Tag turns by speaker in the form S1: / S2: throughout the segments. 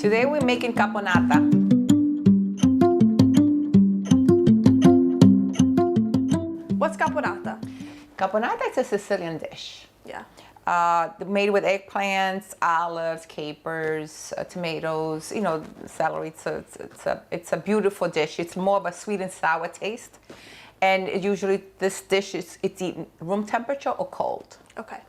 S1: Today we're making caponata.
S2: What's caponata?
S1: Caponata is a Sicilian dish.
S2: Yeah.
S1: Made with eggplants, olives, capers, tomatoes, celery. So it's a beautiful dish. It's more of a sweet and sour taste. And usually this dish it's eaten room temperature or cold.
S2: Okay.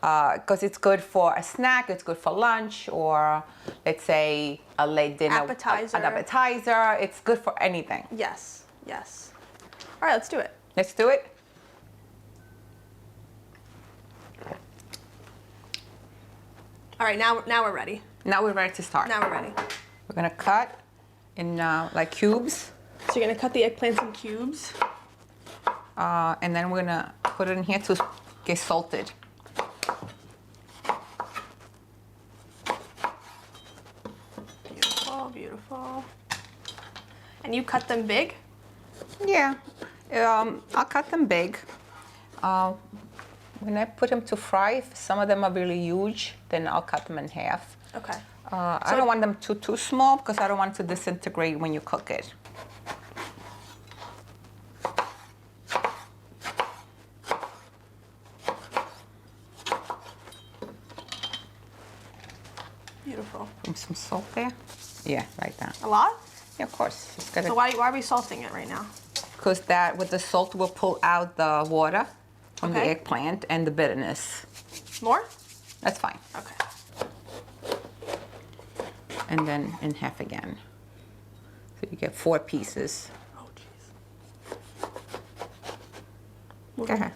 S1: Because it's good for a snack, it's good for lunch, or let's say a late dinner.
S2: Appetizer.
S1: An appetizer. It's good for anything.
S2: Yes. Yes. All right, let's do it.
S1: Let's do it.
S2: All right, now we're ready.
S1: Now we're ready to start.
S2: Now we're ready.
S1: We're gonna cut in like cubes.
S2: So you're gonna cut the eggplants in cubes.
S1: And then we're gonna put it in here to get salted.
S2: Beautiful, beautiful. And you cut them big?
S1: Yeah, I'll cut them big. When I put them to fry, if some of them are really huge, then I'll cut them in half.
S2: Okay.
S1: I don't want them too small because I don't want it to disintegrate when you cook it.
S2: Beautiful.
S1: Put some salt there. Yeah, right there.
S2: A lot?
S1: Yeah, of course. It's gotta,
S2: So why are we salting it right now?
S1: because that with the salt will pull out the water from the
S2: Okay.
S1: eggplant and the bitterness.
S2: More?
S1: That's fine.
S2: Okay.
S1: And then in half again. So you get 4 pieces.
S2: Oh, jeez.
S1: Go ahead.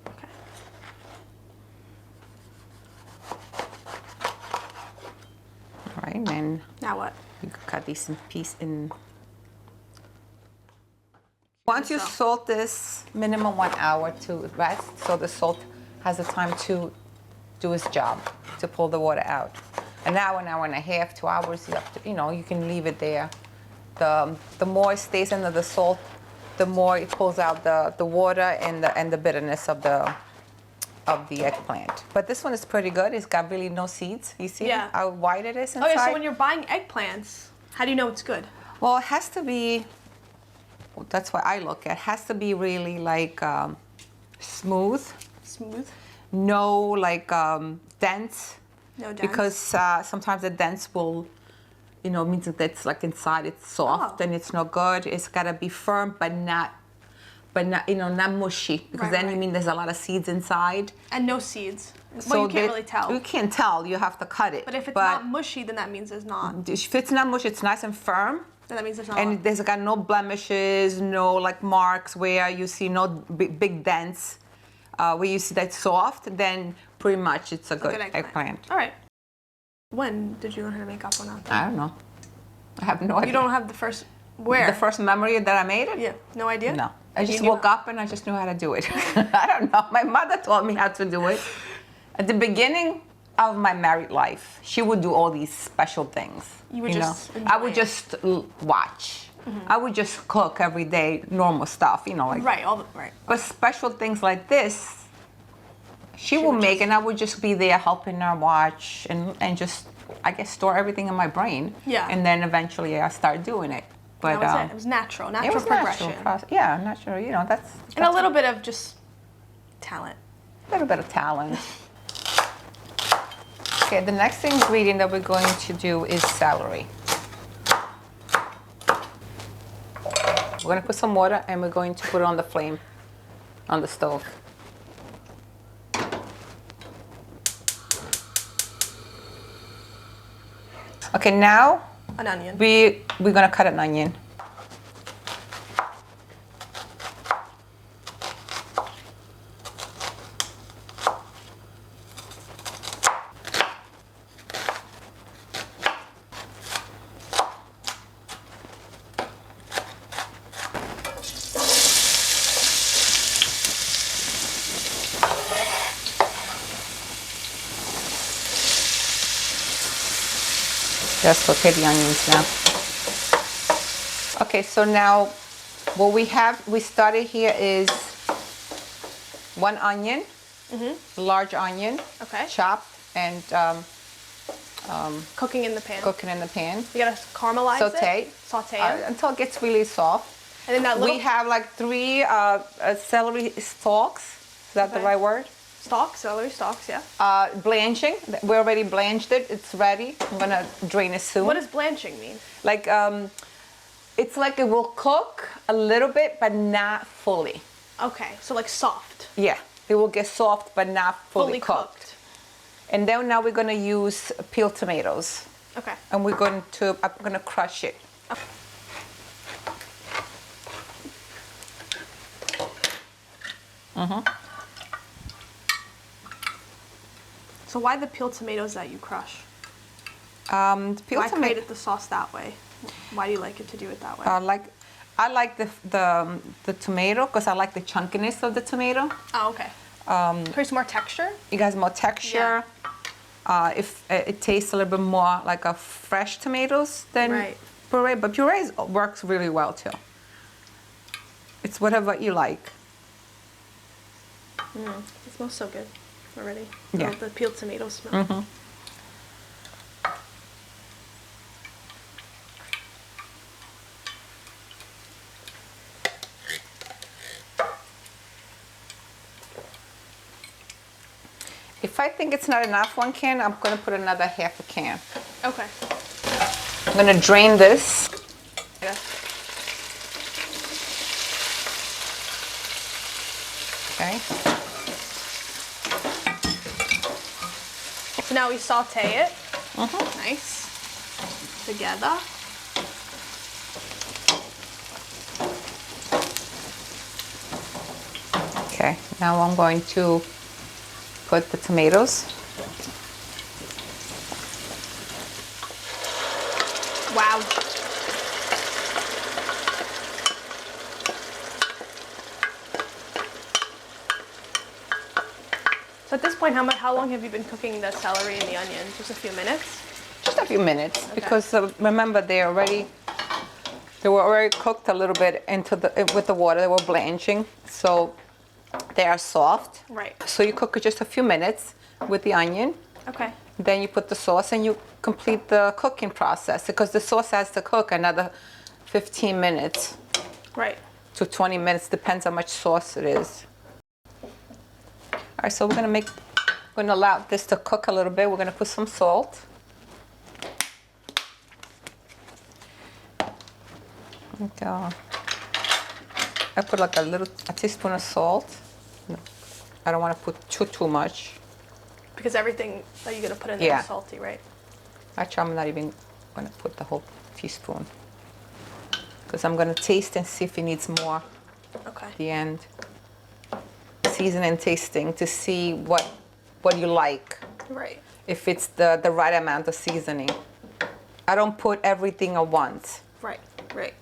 S2: Okay.
S1: All right, and then
S2: Now what?
S1: you can cut these in pieces. Once you salt this, minimum 1 hour to rest, so the salt has the time to do its job, to pull the water out. An hour and a half, 2 hours, you can leave it there. The more it stays under the salt, the more it pulls out the water and the bitterness of the eggplant. But this one is pretty good. It's got really no seeds. You see
S2: Yeah.
S1: how white it is inside?
S2: Okay, so when you're buying eggplants, how do you know it's good?
S1: Well, it has to be, that's what I look at, it has to be really like smooth.
S2: Smooth?
S1: No like dense.
S2: No dents?
S1: Because sometimes the dense will, means that it's like inside it's soft and it's not good. It's gotta be firm but not not mushy. Because then you mean there's a lot of seeds inside.
S2: And no seeds. Well, you can't really tell.
S1: You can't tell. You have to cut it.
S2: But if it's not mushy, then that means it's not.
S1: If it's not mushy, it's nice and firm.
S2: Then that means it's not.
S1: And there's got no blemishes, no like marks where you see no big dents. Where you see that soft, then pretty much it's a good eggplant.
S2: All right. When did you learn how to make caponata?
S1: I don't know. I have no idea.
S2: You don't have the first, where?
S1: The first memory that I made it?
S2: Yeah, no idea?
S1: No. I just woke up and I just knew how to do it. I don't know. My mother taught me how to do it. At the beginning of my married life, she would do all these special things.
S2: You would just
S1: I would just watch. Mm-hmm. I would just cook every day, normal stuff, like.
S2: Right, right.
S1: But special things like this, she would make, and I would just be there helping her watch and just, I guess, store everything in my brain.
S2: Yeah.
S1: And then eventually I start doing it. But
S2: that was it. It was natural
S1: it was
S2: progression.
S1: Yeah, natural. That's
S2: and a little bit of just talent.
S1: A little bit of talent. Okay, the next ingredient that we're going to do is celery. We're going to put some water and we're going to put it on the flame, on the stove. Okay, now
S2: an onion.
S1: We're going to cut an onion. Just saute the onions now. Okay, so now what we started here is 1 onion, large onion,
S2: Okay.
S1: chopped, and
S2: Cooking in the pan.
S1: cooking in the pan.
S2: You gotta caramelize
S1: Saute.
S2: it. Saute it.
S1: Until it gets really soft.
S2: And then that little
S1: We have like 3 celery stalks. Is that the
S2: Okay.
S1: right word?
S2: stalks, celery stalks, yeah.
S1: Blanching. We already blanched it. It's ready. I'm gonna drain it soon.
S2: What does blanching mean?
S1: Like it's like it will cook a little bit, but not fully.
S2: Okay, so like soft.
S1: Yeah, it will get soft, but not fully cooked. And then now we're gonna use peeled tomatoes,
S2: Okay.
S1: and I'm gonna crush it.
S2: So why the peeled tomatoes that you crush?
S1: Peeled
S2: Why
S1: tomato.
S2: create the sauce that way? Why do you like it to do it that way?
S1: I like the tomato because I like the chunkiness of the tomato.
S2: Oh, okay. Creates more texture?
S1: It has more texture. If it tastes a little bit more like a fresh tomatoes than
S2: Right.
S1: puree, but puree works really well too. It's whatever you like.
S2: It smells so good already.
S1: Yeah.
S2: The peeled tomato smell.
S1: If I think it's not enough 1 can, I'm gonna put another half a can.
S2: Okay.
S1: I'm gonna drain this.
S2: Yeah.
S1: Okay.
S2: So now we saute it. Nice. Together.
S1: Okay. Now I'm going to put the tomatoes.
S2: Wow. So at this point, how long have you been cooking the celery and the onions? Just a few minutes?
S1: Just a few minutes, because remember they were already cooked a little bit with the water. They were blanching, so they are soft.
S2: Right.
S1: So you cook it just a few minutes with the onion.
S2: Okay.
S1: Then you put the sauce and you complete the cooking process, because the sauce has to cook another 15 minutes
S2: Right.
S1: to 20 minutes, depends how much sauce it is. All right, so we're gonna allow this to cook a little bit. We're gonna put some salt. I put like a teaspoon of salt. I don't want to put too much.
S2: Because everything that you're going to put in there is salty, right?
S1: Actually, I'm not even going to put the whole teaspoon, because I'm going to taste and see if it needs more
S2: Okay.
S1: at the end. Season and tasting to see what you like,
S2: Right.
S1: if it's the right amount of seasoning. I don't put everything at once.
S2: Right. Right.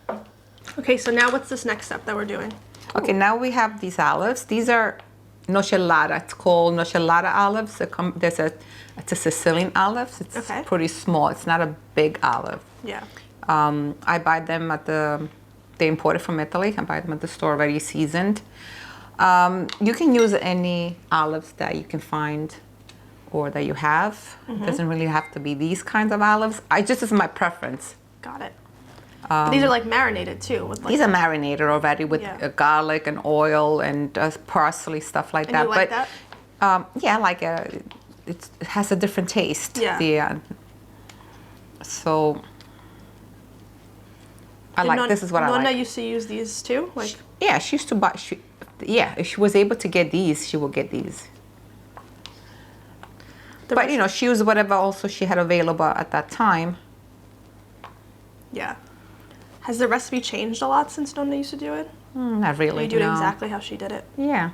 S2: Okay, so now what's this next step that we're doing?
S1: Okay, now we have these olives. These are nocellara. It's called nocellara olives. It's a Sicilian olives. It's
S2: Okay.
S1: pretty small. It's not a big olive.
S2: Yeah.
S1: I buy them they import it from Italy. I buy them at the store already seasoned. You can use any olives that you can find or that you have. It doesn't really have to be these kinds of olives. This is my preference.
S2: Got it. These are like marinated too. With like,
S1: These are marinated already with garlic and oil and parsley, stuff like
S2: and
S1: that.
S2: You like that?
S1: Yeah, I like it. It has a different taste.
S2: Yeah.
S1: So this is what I like.
S2: Nonna used to use these too? Like.
S1: Yeah, she used to buy. If she was able to get these, she would get these. But she used whatever also she had available at that time.
S2: Yeah. Has the recipe changed a lot since Nonna used to do it?
S1: Not really.
S2: You do it exactly how she did it.
S1: Yeah.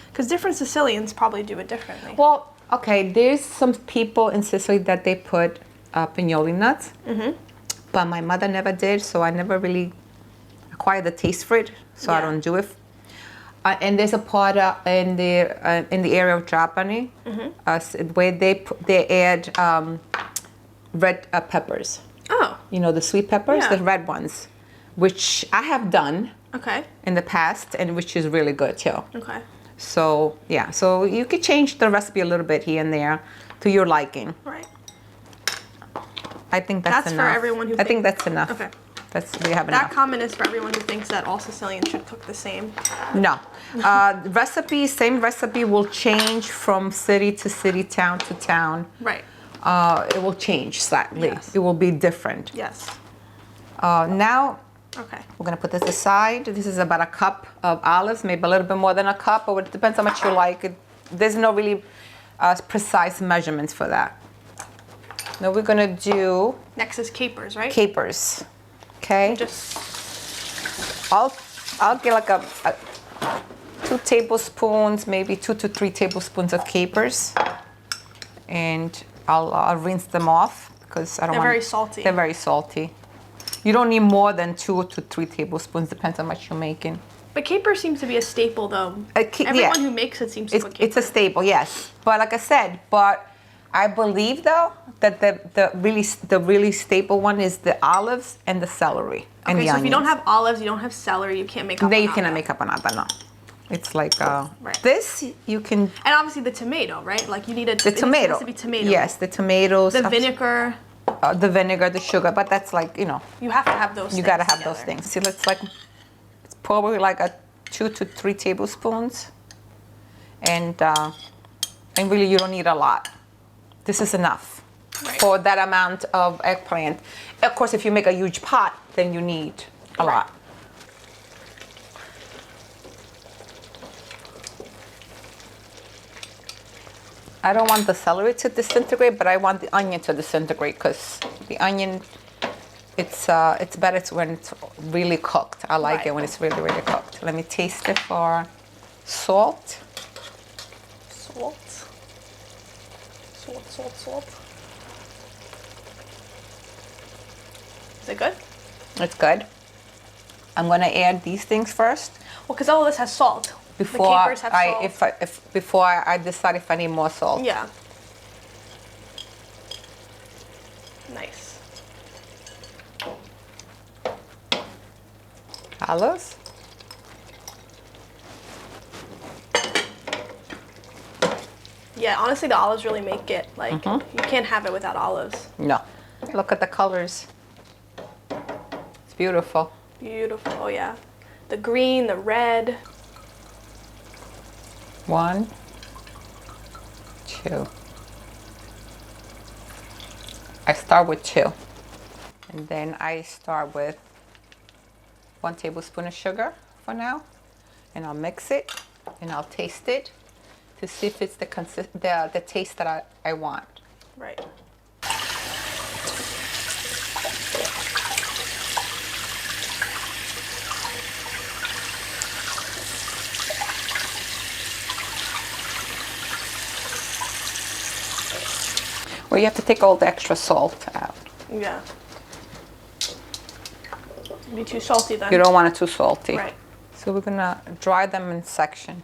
S2: Because different Sicilians probably do it differently.
S1: Well, okay, there's some people in Sicily that they put pinoli nuts. But my mother never did, so I never really acquired the taste for it, so I don't do it. And there's a part in the area of Trapani where they add red peppers.
S2: Oh.
S1: The sweet peppers, the red ones, which I have done
S2: Okay.
S1: in the past, and which is really good too.
S2: Okay.
S1: So yeah, so you could change the recipe a little bit here and there to your liking.
S2: Right.
S1: I think that's enough.
S2: For everyone who
S1: I think that's enough.
S2: Okay.
S1: We have enough.
S2: That comment is for everyone who thinks that all Sicilians should cook the same.
S1: No. Same recipe will change from city to city, town to town.
S2: Right.
S1: It will change slightly.
S2: Yes.
S1: It will be different.
S2: Yes.
S1: Now,
S2: Okay.
S1: we're gonna put this aside. This is about a cup of olives, maybe a little bit more than a cup, but it depends how much you like. There's no really precise measurements for that. Now we're gonna do
S2: Next is capers, right?
S1: capers. Okay.
S2: Just
S1: I'll get like a 2 tablespoons, maybe 2 to 3 tablespoons of capers, and I'll rinse them off because I don't want.
S2: They're very salty.
S1: They're very salty. You don't need more than 2 to 3 tablespoons, depends how much you're making.
S2: But caper seems to be a staple, though. Everyone
S1: yeah.
S2: who makes it seems to put capers.
S1: It's a staple, yes. But like I said, I believe though that the really staple one is the olives and the celery and the
S2: Okay, so
S1: onions.
S2: if you don't have olives, you don't have celery, you can't make caponata.
S1: Then you cannot make caponata, no. It's like
S2: Right.
S1: this you can.
S2: And obviously the tomato, right? Like you need
S1: The tomato.
S2: It has to be tomato.
S1: Yes, the tomatoes.
S2: The vinegar.
S1: The vinegar, the sugar, but that's like, you know.
S2: You have to have those.
S1: You
S2: things
S1: gotta have
S2: together.
S1: those things. See, it's probably like a 2 to 3 tablespoons, and really you don't need a lot. This is enough
S2: Right.
S1: for that amount of eggplant. Of course, if you make a huge pot, then you need a lot. I don't want the celery to disintegrate, but I want the onion to disintegrate because the onion, it's better when it's really cooked. I like
S2: Right.
S1: it when it's really, really cooked. Let me taste it for salt.
S2: Salt. Salt, salt, salt. Is it good?
S1: It's good. I'm gonna add these things first
S2: Well, because all of this has salt.
S1: before
S2: the capers have salt.
S1: before I decide if I need more salt.
S2: Yeah. Nice.
S1: Olives.
S2: Yeah, honestly, the olives really make it, like, you can't have it without olives.
S1: No. Look at the colors. It's beautiful.
S2: Beautiful, oh yeah. The green, the red.
S1: 1, 2. I start with 2. And then I start with 1 tablespoon of sugar for now. And I'll mix it and I'll taste it to see if it's the taste that I want.
S2: Right.
S1: Well, you have to take all the extra salt out.
S2: Yeah. Be too salty then.
S1: You don't want it too salty.
S2: Right.
S1: So we're gonna dry them in section.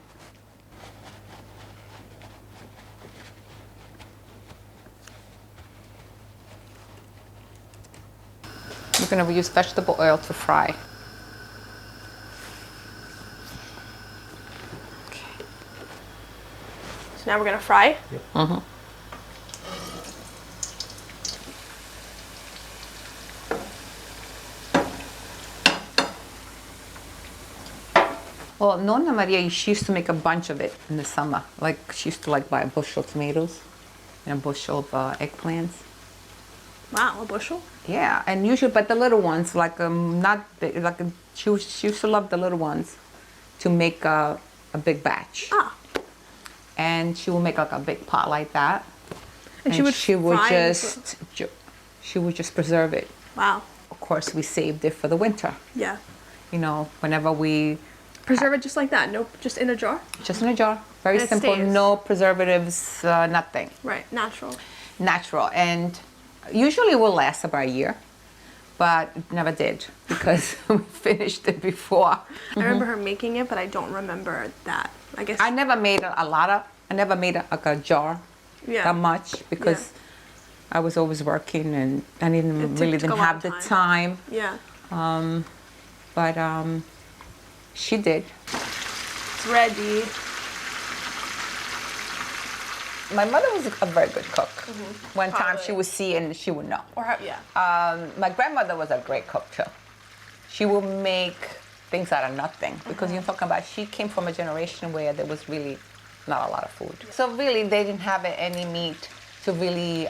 S1: We're gonna use vegetable oil to fry.
S2: So now we're gonna fry.
S1: Mm-hmm. Well, Nonna Maria, she used to make a bunch of it in the summer. Like, she used to buy a bushel of tomatoes and a bushel of eggplants.
S2: Wow, a bushel?
S1: Yeah, and usually, but the little ones, not big, she used to love the little ones to make a big batch.
S2: Ah.
S1: And she will make like a big pot like that.
S2: And she would fry
S1: she would just preserve it.
S2: Wow.
S1: Of course, we saved it for the winter.
S2: Yeah.
S1: You know, whenever we
S2: Preserve it just like that? No, just in a jar?
S1: just in a jar, very
S2: And it
S1: simple,
S2: stays.
S1: no preservatives, nothing.
S2: Right, natural.
S1: Natural, and usually it will last about a year, but it never did because we finished it before.
S2: I remember her making it, but I don't remember that. I guess.
S1: I never made I never made a jar
S2: Yeah.
S1: that much because I was always working and I didn't
S2: took a lot
S1: have
S2: of
S1: the
S2: time.
S1: time.
S2: Yeah.
S1: But she did.
S2: It's ready.
S1: my mother was a very good cook. One time
S2: Probably.
S1: she would see and she would know.
S2: Or yeah.
S1: My grandmother was a great cook too. She would make things out of nothing because you're talking about she came from a generation where there was really not a lot of food. So really they didn't have any meat to really,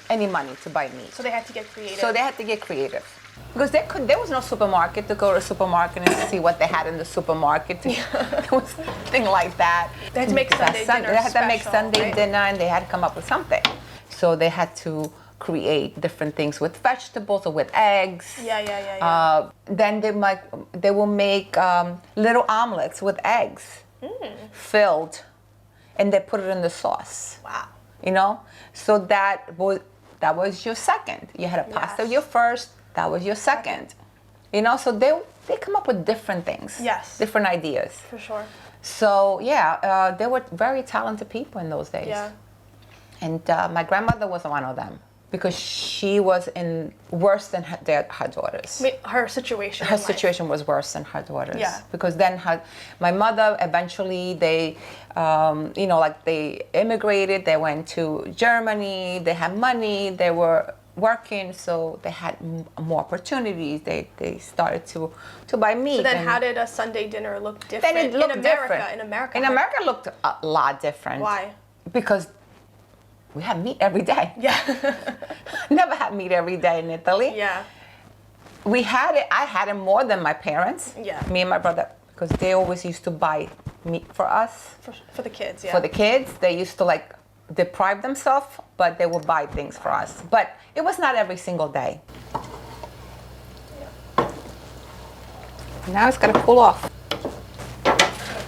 S1: any money to buy meat.
S2: So they had to get creative.
S1: So they had to get creative. Because there was no supermarket to go to a supermarket and see what they had in the supermarket. There was nothing like that.
S2: They had to make Sunday dinner
S1: They had to make
S2: special,
S1: Sunday
S2: right?
S1: dinner and they had to come up with something. So they had to create different things with vegetables or with eggs.
S2: Yeah.
S1: Then they will make little omelets with eggs filled, and they put it in the sauce.
S2: Wow.
S1: You know, so that was your second. You had a pasta your first. That was your second. You know, so they come up with different things.
S2: Yes.
S1: Different ideas.
S2: For sure.
S1: So yeah, they were very talented people in those days.
S2: Yeah.
S1: And my grandmother was one of them because she was in worse than her daughters.
S2: I mean, her situation.
S1: Her
S2: in life.
S1: situation was worse than her daughters.
S2: Yeah.
S1: Because then my mother eventually they, they immigrated. They went to Germany. They had money. They were working, so they had more opportunities. They started to buy meat.
S2: So then, how did a Sunday dinner look different
S1: Then it looked
S2: in America?
S1: different.
S2: In America.
S1: In America, it looked a lot different.
S2: Why?
S1: Because we had meat every day.
S2: Yeah.
S1: Never had meat every day in Italy.
S2: Yeah.
S1: We had it. I had it more than my parents.
S2: Yeah.
S1: Me and my brother, because they always used to buy meat for us.
S2: For the kids. Yeah.
S1: For the kids, they used to deprive themselves, but they would buy things for us. But it was not every single day. Now it's gonna cool off.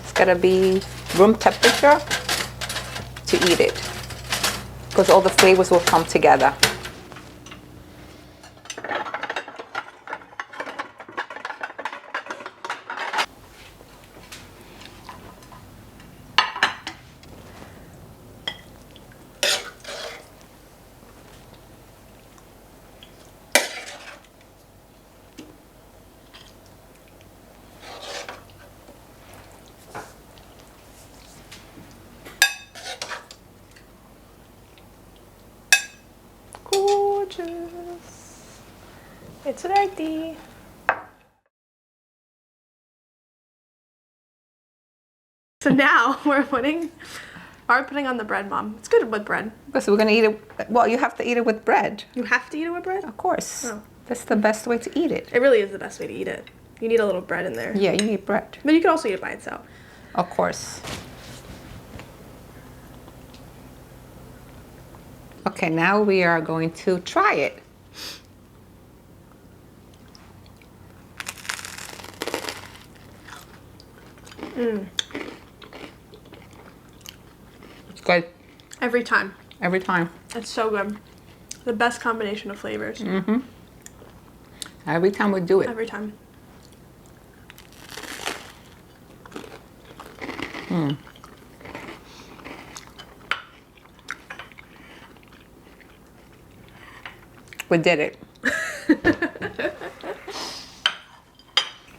S1: It's gonna be room temperature to eat it, because all the flavors will come together.
S2: Gorgeous. It's ready. So now we're putting on the bread, Mom. It's good with bread.
S1: So we're gonna eat it. Well, you have to eat it with bread.
S2: You have to eat it with bread?
S1: Of course.
S2: Oh.
S1: That's the best way to eat it.
S2: It really is the best way to eat it. You need a little bread in there.
S1: Yeah, you need bread.
S2: But you can also eat it by itself.
S1: Of course. Okay, now we are going to try it. It's good
S2: Every time.
S1: every time.
S2: It's so good. The best combination of flavors.
S1: Every time we do it.
S2: Every time.
S1: We did it.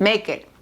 S1: Make it.